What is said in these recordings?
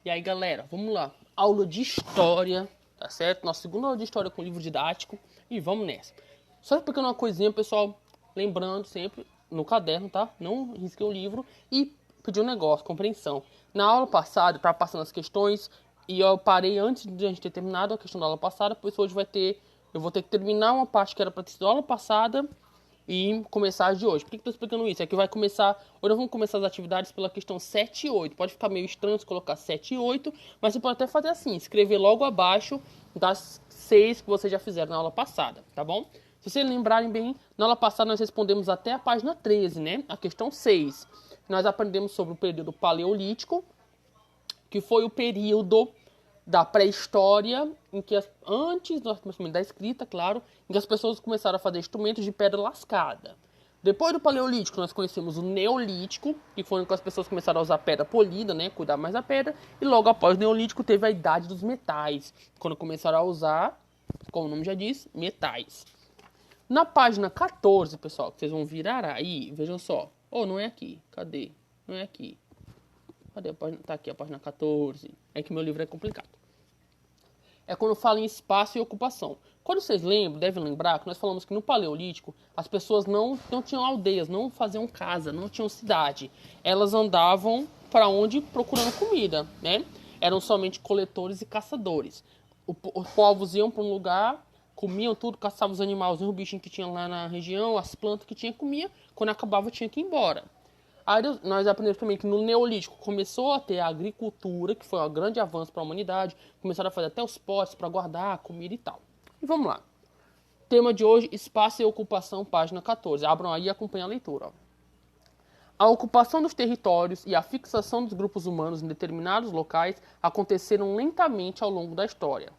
E aí, galera, vamos lá. Aula de história, tá certo? Nossa segunda aula de história com livro didático. E vamos nessa. Só explicando uma coisinha, pessoal. Lembrando sempre, no caderno, tá? Não risquei o livro. E pedir um negócio, compreensão. Na aula passada, eu tava passando as questões. E eu parei antes de a gente ter terminado a questão da aula passada. Por isso hoje eu vou ter que terminar uma parte que era pra ter sido a aula passada e começar as de hoje. Por que eu tô explicando isso? É que vai começar... Hoje nós vamos começar as atividades pela questão 7 e 8. Pode ficar meio estranho se colocar 7 e 8, mas você pode até fazer assim, escrever logo abaixo das 6 que vocês já fizeram na aula passada, tá bom? Se vocês lembrarem bem, na aula passada nós respondemos até a página 13, né? A questão 6. Nós aprendemos sobre o período paleolítico, que foi o período da pré-história, em que antes da escrita, claro, em que as pessoas começaram a fazer instrumentos de pedra lascada. Depois do Paleolítico, nós conhecemos o Neolítico, que foi quando as pessoas começaram a usar pedra polida, né, cuidar mais da pedra, e logo após o Neolítico teve a Idade dos Metais, quando começaram a usar, como o nome já diz, metais. Na página 14, pessoal, que vocês vão virar aí, vejam só. Oh, não é aqui. Cadê? Não é aqui. Cadê a página? Tá aqui a página 14. É que meu livro é complicado. É quando fala em espaço e ocupação. Quando vocês lembram, devem lembrar que nós falamos que no Paleolítico as pessoas não tinham aldeias, não faziam casa, não tinham cidade. Elas andavam para onde procurando comida, né? Eram somente coletores e caçadores. Os povos iam para um lugar, comiam tudo, caçavam os animais, os bichos que tinham lá na região, as plantas que tinha, comia. Quando acabava, tinha que ir embora. Aí nós aprendemos também que no Neolítico começou a ter a agricultura, que foi um grande avanço para a humanidade. Começaram a fazer até os potes para guardar comida e tal. E vamos lá. Tema de hoje, espaço e ocupação, página 14. Abram aí e acompanhem a leitura. Ó. A ocupação dos territórios e a fixação dos grupos humanos em determinados locais aconteceram lentamente ao longo da história.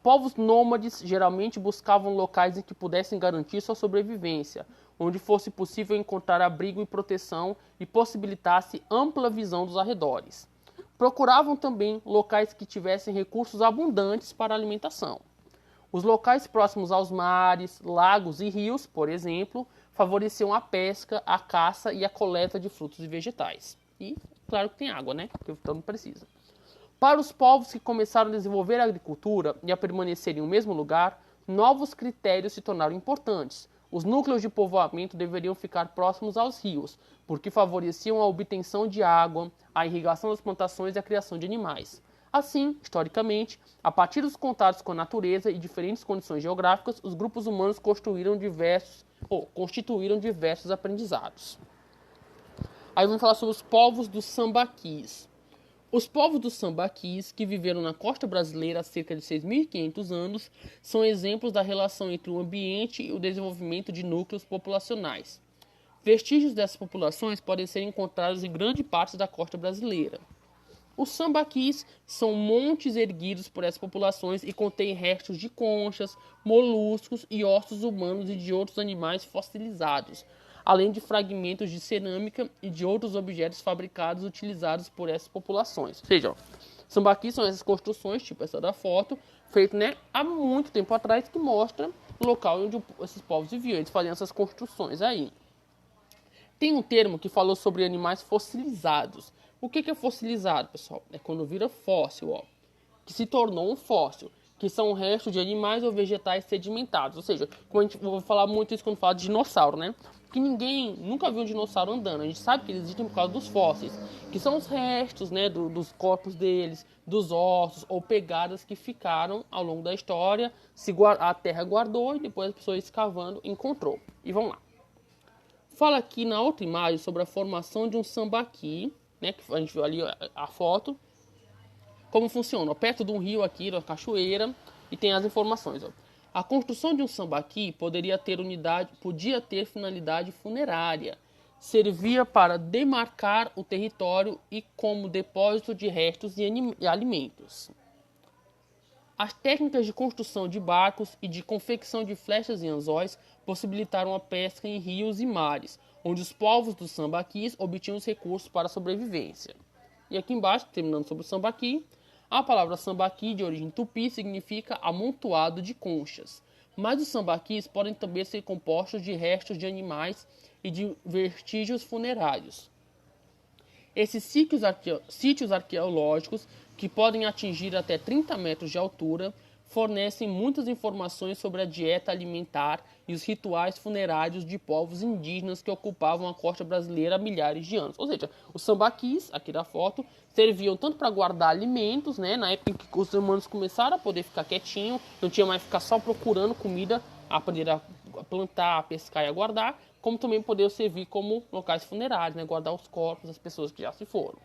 Povos nômades geralmente buscavam locais em que pudessem garantir sua sobrevivência, onde fosse possível encontrar abrigo e proteção e possibilitasse ampla visão dos arredores. Procuravam também locais que tivessem recursos abundantes para a alimentação. Os locais próximos aos mares, lagos e rios, por exemplo, favoreciam a pesca, a caça e a coleta de frutos e vegetais. E, claro que tem água, né? Porque todo mundo precisa. Para os povos que começaram a desenvolver a agricultura e a permanecer em um mesmo lugar, novos critérios se tornaram importantes. Os núcleos de povoamento deveriam ficar próximos aos rios, porque favoreciam a obtenção de água, a irrigação das plantações e a criação de animais. Assim, historicamente, a partir dos contatos com a natureza e diferentes condições geográficas, os grupos humanos constituíram diversos aprendizados. Aí vamos falar sobre os povos dos sambaquis. Os povos dos sambaquis, que viveram na costa brasileira há cerca de 6.500 anos, são exemplos da relação entre o ambiente e o desenvolvimento de núcleos populacionais. Vestígios dessas populações podem ser encontrados em grande parte da costa brasileira. Os sambaquis são montes erguidos por essas populações e contêm restos de conchas, moluscos e ossos humanos e de outros animais fossilizados, além de fragmentos de cerâmica e de outros objetos fabricados utilizados por essas populações. Ou seja, sambaquis são essas construções, tipo essa da foto, feitas, né, há muito tempo atrás, que mostra o local onde esses povos viviam. Eles faziam essas construções aí. Tem um termo que falou sobre animais fossilizados. O que é fossilizado, pessoal? É quando vira fóssil, ó, que se tornou um fóssil, que são restos de animais ou vegetais sedimentados. Ou seja, como a gente vai falar muito isso quando fala de dinossauro, né? Que ninguém nunca viu um dinossauro andando. A gente sabe que eles existem por causa dos fósseis, que são os restos, né, dos corpos deles, dos ossos ou pegadas que ficaram ao longo da história, a terra guardou e depois as pessoas escavando encontrou. E vamos lá. Fala aqui na outra imagem sobre a formação de um sambaqui, né, que a gente viu ali a foto. Como funciona? Perto de um rio aqui, uma cachoeira, e tem as informações. Ó. A construção de um sambaqui podia ter finalidade funerária. Servia para demarcar o território e como depósito de restos e alimentos. As técnicas de construção de barcos e de confecção de flechas e anzóis possibilitaram a pesca em rios e mares, onde os povos dos sambaquis obtinham os recursos para a sobrevivência. E aqui embaixo, terminando sobre o sambaqui, a palavra sambaqui, de origem tupi, significa amontoado de conchas. Mas os sambaquis podem também ser compostos de restos de animais e de vestígios funerários. Esses sítios arqueológicos, que podem atingir até 30 metros de altura, fornecem muitas informações sobre a dieta alimentar e os rituais funerários de povos indígenas que ocupavam a costa brasileira há milhares de anos. Ou seja, os sambaquis, aqui da foto, serviam tanto para guardar alimentos, né, na época em que os humanos começaram a poder ficar quietinho, não tinha mais que ficar só procurando comida, aprender a plantar, a pescar e a guardar, como também poder servir como locais funerários, né, guardar os corpos das pessoas que já se foram.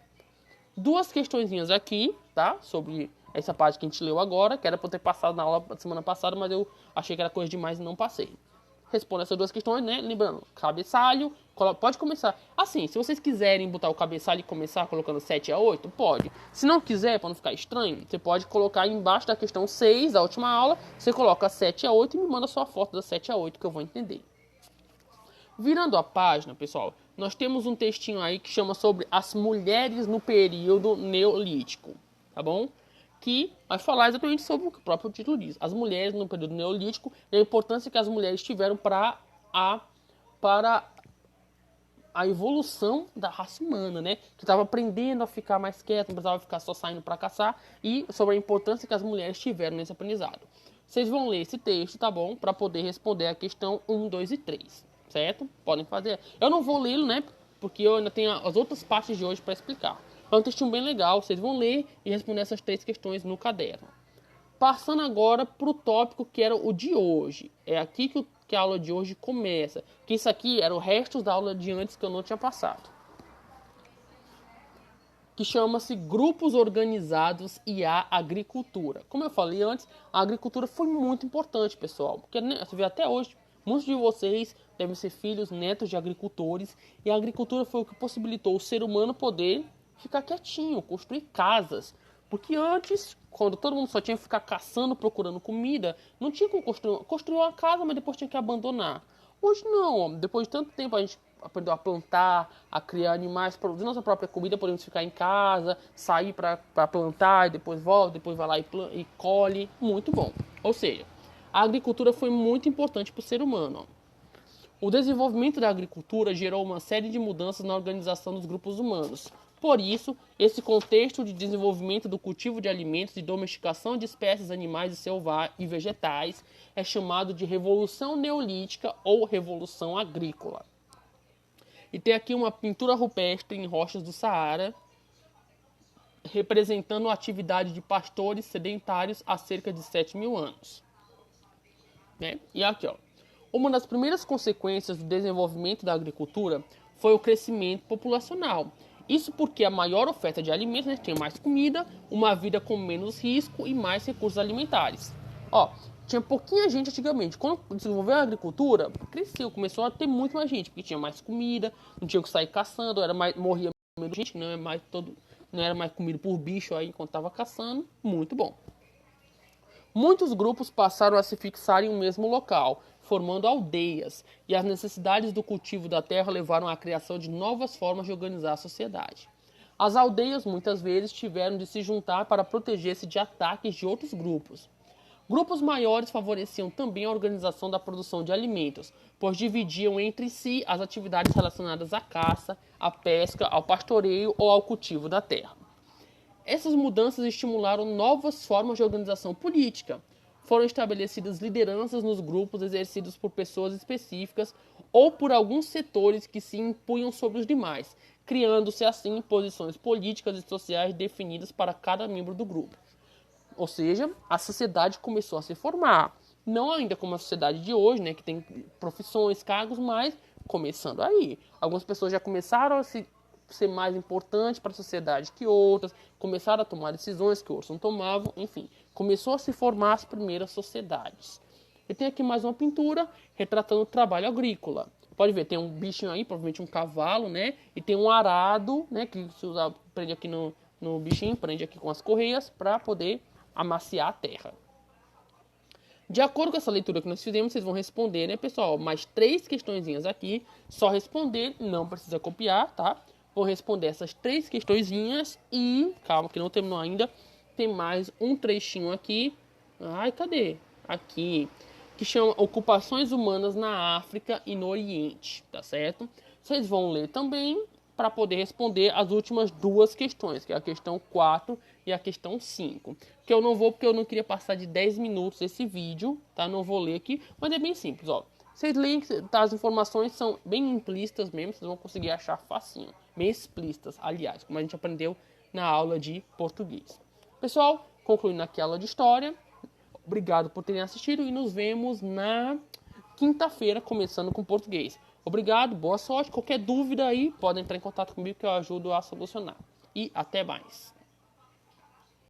Duas questõezinhas aqui, tá? Sobre essa parte que a gente leu agora, que era para eu ter passado na aula semana passada, mas eu achei que era coisa demais e não passei. Responda essas duas questões, né? Lembrando, cabeçalho, pode começar. Assim, se vocês quiserem botar o cabeçalho e começar colocando 7 a 8, pode. Se não quiser, para não ficar estranho, você pode colocar embaixo da questão 6, da última aula, você coloca 7 a 8 e me manda sua foto da 7 a 8, que eu vou entender. Virando a página, pessoal, nós temos um textinho aí que chama sobre as mulheres no período neolítico, tá bom? Que vai falar exatamente sobre o que o próprio título diz. As mulheres no período neolítico e a importância que as mulheres tiveram para a evolução da raça humana, né? Que estava aprendendo a ficar mais quieta, não precisava ficar só saindo para caçar, e sobre a importância que as mulheres tiveram nesse aprendizado. Vocês vão ler esse texto, tá bom? Para poder responder a questão 1, 2 e 3. Certo? Podem fazer. Eu não vou lê-lo, né? Porque eu ainda tenho as outras partes de hoje para explicar. É um textinho bem legal. Vocês vão ler e responder essas 3 questões no caderno. Passando agora para o tópico que era o de hoje. É aqui que a aula de hoje começa. Que isso aqui era o resto da aula de antes que eu não tinha passado. Que chama-se Grupos Organizados e a Agricultura. Como eu falei antes, a agricultura foi muito importante, pessoal. Porque, né, você vê até hoje, muitos de vocês devem ser filhos, netos de agricultores, e a agricultura foi o que possibilitou o ser humano poder ficar quietinho, construir casas. Porque antes, quando todo mundo só tinha que ficar caçando, procurando comida, não tinha como construir uma casa, mas depois tinha que abandonar. Hoje não, depois de tanto tempo a gente aprendeu a plantar, a criar animais, produzir nossa própria comida, podemos ficar em casa, sair para plantar e depois volta, depois vai lá e colhe. Muito bom. Ou seja, a agricultura foi muito importante para o ser humano. O desenvolvimento da agricultura gerou uma série de mudanças na organização dos grupos humanos. Por isso, esse contexto de desenvolvimento do cultivo de alimentos e domesticação de espécies animais e vegetais é chamado de Revolução Neolítica ou Revolução Agrícola. E tem aqui uma pintura rupestre em rochas do Saara, representando a atividade de pastores sedentários há cerca de 7.000 anos. Né? E aqui, ó. Uma das primeiras consequências do desenvolvimento da agricultura foi o crescimento populacional. Isso porque a maior oferta de alimentos, né, tinha mais comida, uma vida com menos risco e mais recursos alimentares. Ó, tinha pouquinha gente antigamente. Quando desenvolveu a agricultura, cresceu, começou a ter muito mais gente, porque tinha mais comida, não tinha que sair caçando, morria menos gente, não era mais comido por bicho aí enquanto estava caçando. Muito bom. Muitos grupos passaram a se fixar em um mesmo local, formando aldeias, e as necessidades do cultivo da terra levaram à criação de novas formas de organizar a sociedade. As aldeias muitas vezes tiveram de se juntar para proteger-se de ataques de outros grupos. Grupos maiores favoreciam também a organização da produção de alimentos, pois dividiam entre si as atividades relacionadas à caça, à pesca, ao pastoreio ou ao cultivo da terra. Essas mudanças estimularam novas formas de organização política. Foram estabelecidas lideranças nos grupos exercidos por pessoas específicas ou por alguns setores que se impunham sobre os demais, criando-se assim posições políticas e sociais definidas para cada membro do grupo. Ou seja, a sociedade começou a se formar. Não ainda como a sociedade de hoje, né, que tem profissões, cargos, mas começando aí. Algumas pessoas já começaram a ser mais importantes para a sociedade que outras, começaram a tomar decisões que outros não tomavam, enfim. Começou a se formar as primeiras sociedades. E tem aqui mais uma pintura retratando o trabalho agrícola. Pode ver, tem um bichinho aí, provavelmente um cavalo, né? E tem um arado, né? Que se usa, prende aqui no bichinho, prende aqui com as correias para poder amaciar a terra. De acordo com essa leitura que nós fizemos, vocês vão responder, né, pessoal? Mais 3 questõezinhas aqui. Só responder, não precisa copiar, tá? Vou responder essas 3 questõezinhas e... Calma, que não terminou ainda. Tem mais um trechinho aqui. Ai, cadê? Aqui. Que chama Ocupações Humanas na África e no Oriente, tá certo? Vocês vão ler também, para poder responder as últimas duas questões, que é a questão 4 e a questão 5. Que eu não vou, porque eu não queria passar de 10 minutos esse vídeo, tá? Não vou ler aqui, mas é bem simples, ó. Vocês leem, tá? As informações são bem implícitas mesmo, vocês vão conseguir achar facinho. Bem explícitas, aliás, como a gente aprendeu na aula de português. Pessoal, concluindo aqui a aula de história, obrigado por terem assistido e nos vemos na quinta-feira, começando com português. Obrigado, boa sorte. Qualquer dúvida aí, podem entrar em contato comigo que eu ajudo a solucionar. E até mais.